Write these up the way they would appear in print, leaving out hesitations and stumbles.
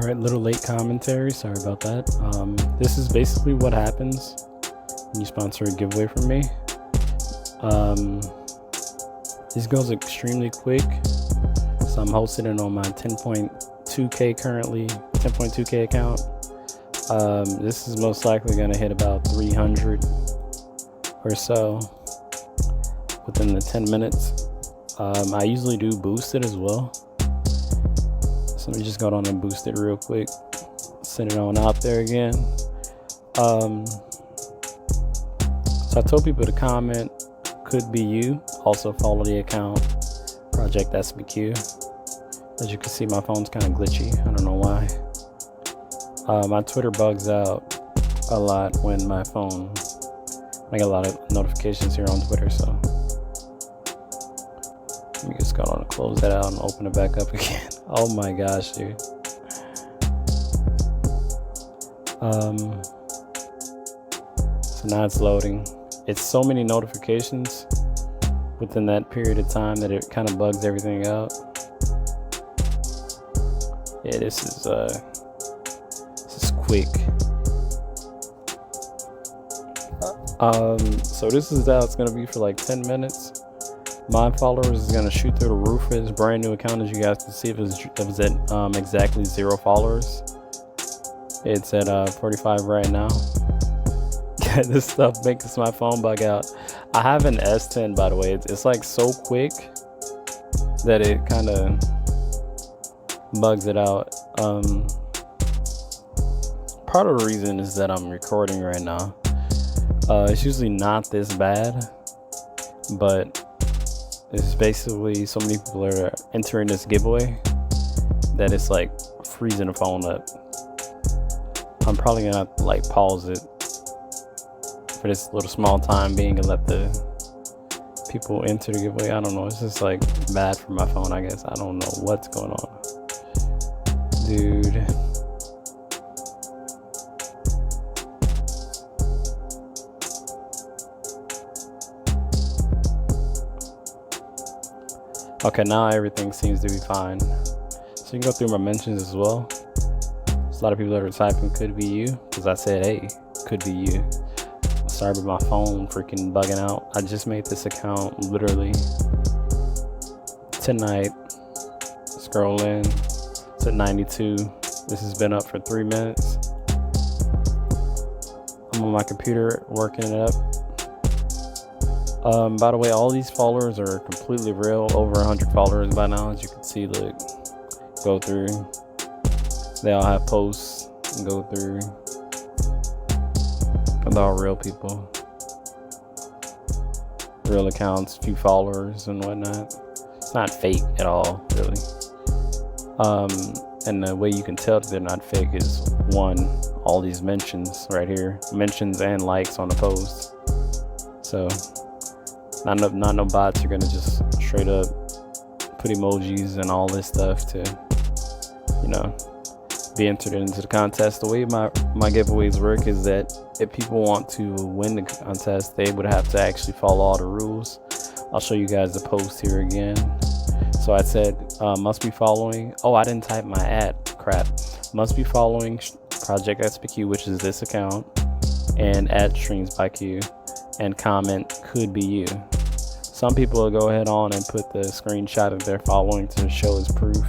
Alright, little late commentary, sorry about that. This is basically what happens when you sponsor a giveaway from me. This goes extremely quick, so I'm hosting it on my 10.2k currently, 10.2k account. This is most likely going to hit about 300 or so within the 10 minutes. I usually do boost it as well. So let me just go on and boost it real quick. Send it on out there again. So I told people to comment, could be you. Also follow the account, Project StreamsByQ. As you can see, my phone's kind of glitchy. I don't know why. My Twitter bugs out a lot when my phone, I get a lot of notifications here on Twitter, so let me just go on and close that out and open it back up again. Oh my gosh, dude. So now it's loading. It's so many notifications within that period of time that it kind of bugs everything out. Yeah, this is quick. So this is how it's gonna be for like 10 minutes. My followers is gonna shoot through the roof for this brand new account. As you guys can see, it was at exactly 0 followers. It's at 45 right now. This stuff makes my phone bug out. I have an S10, by the way. It's like so quick that it kind of bugs it out. Part of the reason is that I'm recording right now. It's usually not this bad, but it's basically so many people are entering this giveaway that it's like freezing the phone up. I'm probably gonna have to like pause it for this little small time being and let the people enter the giveaway. I don't know, it's just like bad for my phone, I guess. I don't know what's going on, dude. Okay, now everything seems to be fine. So you can go through my mentions as well. There's a lot of people that are typing could be you, because I said, hey, could be you. Sorry about my phone freaking bugging out. I just made this account literally tonight. Scroll in, it's at 92. This has been up for 3 minutes. I'm on my computer working it up. By the way, all these followers are completely real. Over 100 followers by now, as you can see. Look, go through. They all have posts. Go through. They're all real people, real accounts, few followers and whatnot. It's not fake at all, really. And the way you can tell that they're not fake is one, all these mentions right here, mentions and likes on the post. So. Not no bots are gonna just straight up put emojis and all this stuff to, you know, be entered into the contest. The way my giveaways work is that if people want to win the contest, they would have to actually follow all the rules. I'll show you guys the post here again. So I said must be following. Oh, I didn't type my ad. Crap. Must be following Project StreamsByQ, which is this account, and at StreamsByQ, and comment could be you. Some people will go ahead on and put the screenshot of their following to show as proof,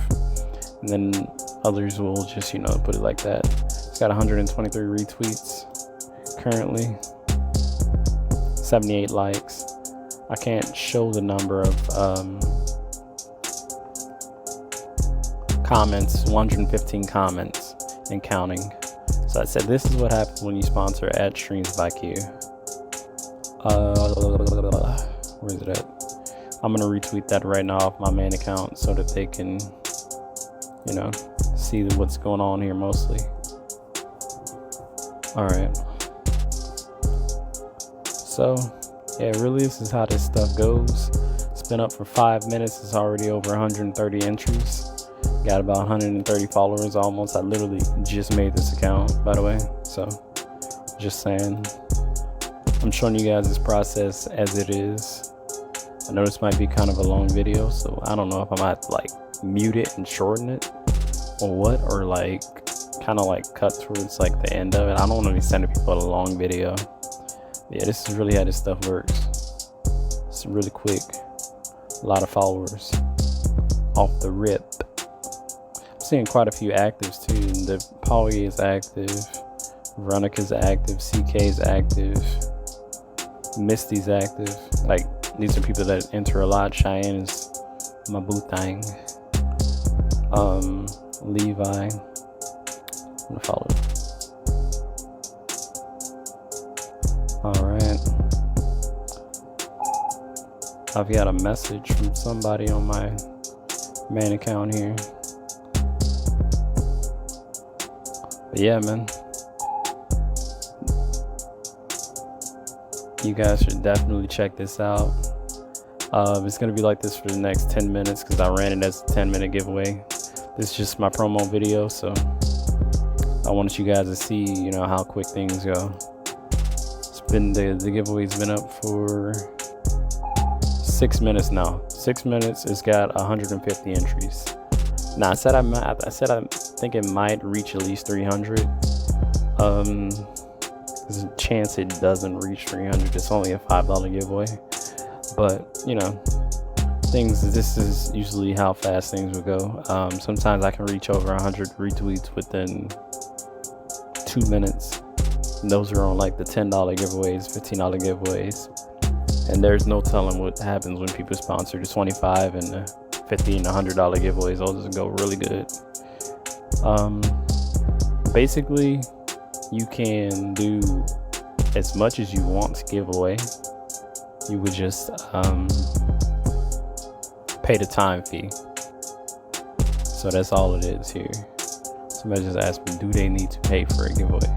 and then others will just, you know, put it like that. It's got 123 retweets currently, 78 likes. I can't show the number of comments, 115 comments and counting. So I said this is what happens when you sponsor at StreamsByQ. Where is it at? I'm gonna retweet that right now off my main account so that they can, you know, see what's going on here mostly. All right. So yeah, really, this is how this stuff goes. It's been up for 5 minutes. It's already over 130 entries. Got about 130 followers almost. I literally just made this account, by the way. So just saying. I'm showing you guys this process as it is. I know this might be kind of a long video, so I don't know if I might like mute it and shorten it or what, or like kind of like cut towards like the end of it. I don't want to be sending people a long video. Yeah, this is really how this stuff works. It's really quick. A lot of followers off the rip. I'm seeing quite a few actives too. The Polly is active, Veronica's active, CK is active, Misty's active. Like, these are people that enter a lot. Cheyenne is my boo thing. Levi, I'm gonna follow. All right, I've got a message from somebody on my main account here. But yeah, man, you guys should definitely check this out. It's gonna be like this for the next 10 minutes because I ran it as a 10-minute giveaway. This is just my promo video, so I wanted you guys to see, you know, how quick things go. It's been the giveaway's been up for 6 minutes now. 6 minutes. It's got 150 entries. Now I said I think it might reach at least 300. There's a chance it doesn't reach 300. It's only a $5 giveaway, but you know, this is usually how fast things will go. Sometimes I can reach over 100 retweets within 2 minutes. And those are on like the $10 giveaways, $15 giveaways, and there's no telling what happens when people sponsor the $25 and the $50 and $100 giveaways. Those go really good. Basically, you can do as much as you want to give away. You would just pay the time fee. So that's all it is here. Somebody just asked me, do they need to pay for a giveaway?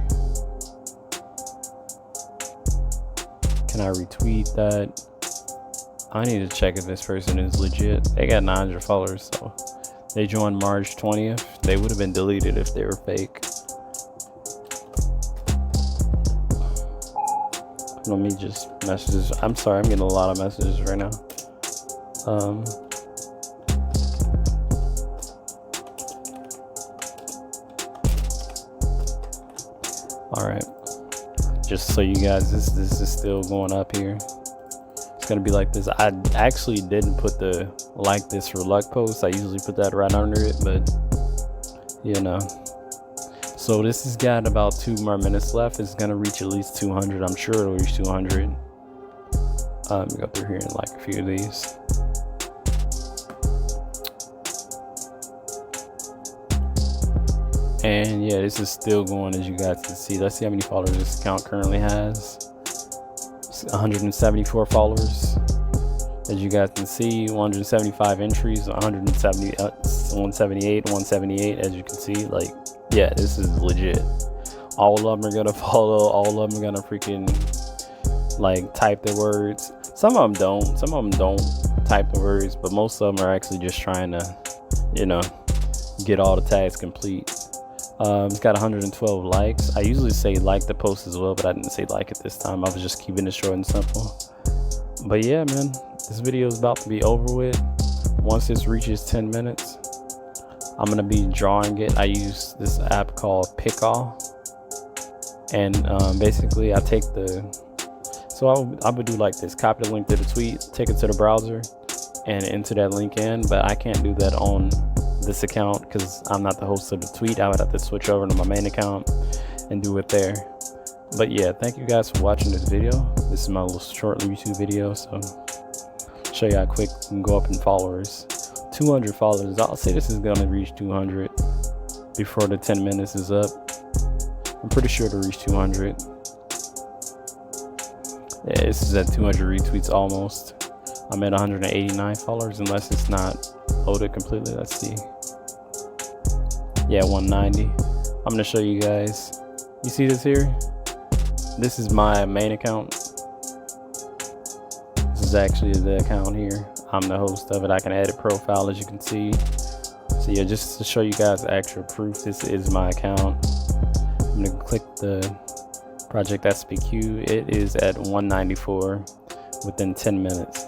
Can I retweet that? I need to check if this person is legit. They got 900 followers, so they joined March 20th. They would have been deleted if they were fake. Let me just messages. I'm sorry, I'm getting a lot of messages right now. All right, just so you guys, this is still going up here. It's gonna be like this. I actually didn't put the like this for luck post. I usually put that right under it, but you know. So this has got about 2 more minutes left. It's gonna reach at least 200. I'm sure it'll reach 200. Let me go through here and like a few of these. And yeah, this is still going, as you guys can see. Let's see how many followers this account currently has. It's 174 followers. As you guys can see, 175 entries, 178, 178, as you can see. Like, yeah, this is legit. All of them are gonna follow. All of them are gonna freaking like type their words. Some of them don't. Some of them don't type the words, but most of them are actually just trying to, you know, get all the tags complete. It's got 112 likes. I usually say like the post as well, but I didn't say like it this time. I was just keeping it short and simple. But yeah, man, this video is about to be over with. Once this reaches 10 minutes, I'm gonna be drawing it. I use this app called Pickall, and basically I take I would do like this: copy the link to the tweet, take it to the browser, and enter that link in. But I can't do that on this account because I'm not the host of the tweet. I would have to switch over to my main account and do it there. But yeah, thank you guys for watching this video. This is my little short YouTube video, so show you how quick you can go up in followers. 200 followers. I'll say this is gonna reach 200 before the 10 minutes is up. I'm pretty sure to reach 200. Yeah, this is at 200 retweets almost. I'm at 189 followers, unless it's not loaded completely. Let's see. Yeah, 190. I'm gonna show you guys. You see this here? This is my main account. This is actually the account here. I'm the host of it. I can edit profile, as you can see. So yeah, just to show you guys actual proof, this is my account. I'm gonna click the project StreamsByQ. It is at 194 within 10 minutes.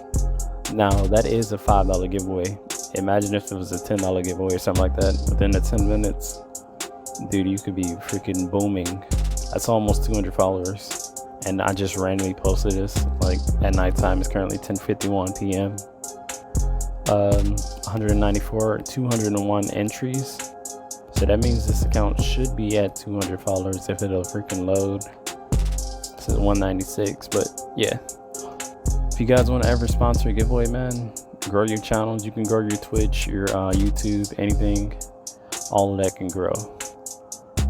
Now that is a $5 giveaway. Imagine if it was a $10 giveaway or something like that. Within the 10 minutes, dude, you could be freaking booming. That's almost 200 followers. And I just randomly posted this like at nighttime. It's currently 10:51 p.m. 194, 201 entries. So that means this account should be at 200 followers if it'll freaking load. This is 196, but yeah. If you guys want to ever sponsor a giveaway, man, grow your channels. You can grow your Twitch, your YouTube, anything. All of that can grow.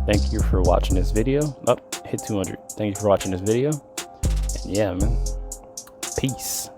Thank you for watching this video. Hit 200. Thank you for watching this video. And yeah, man. Peace.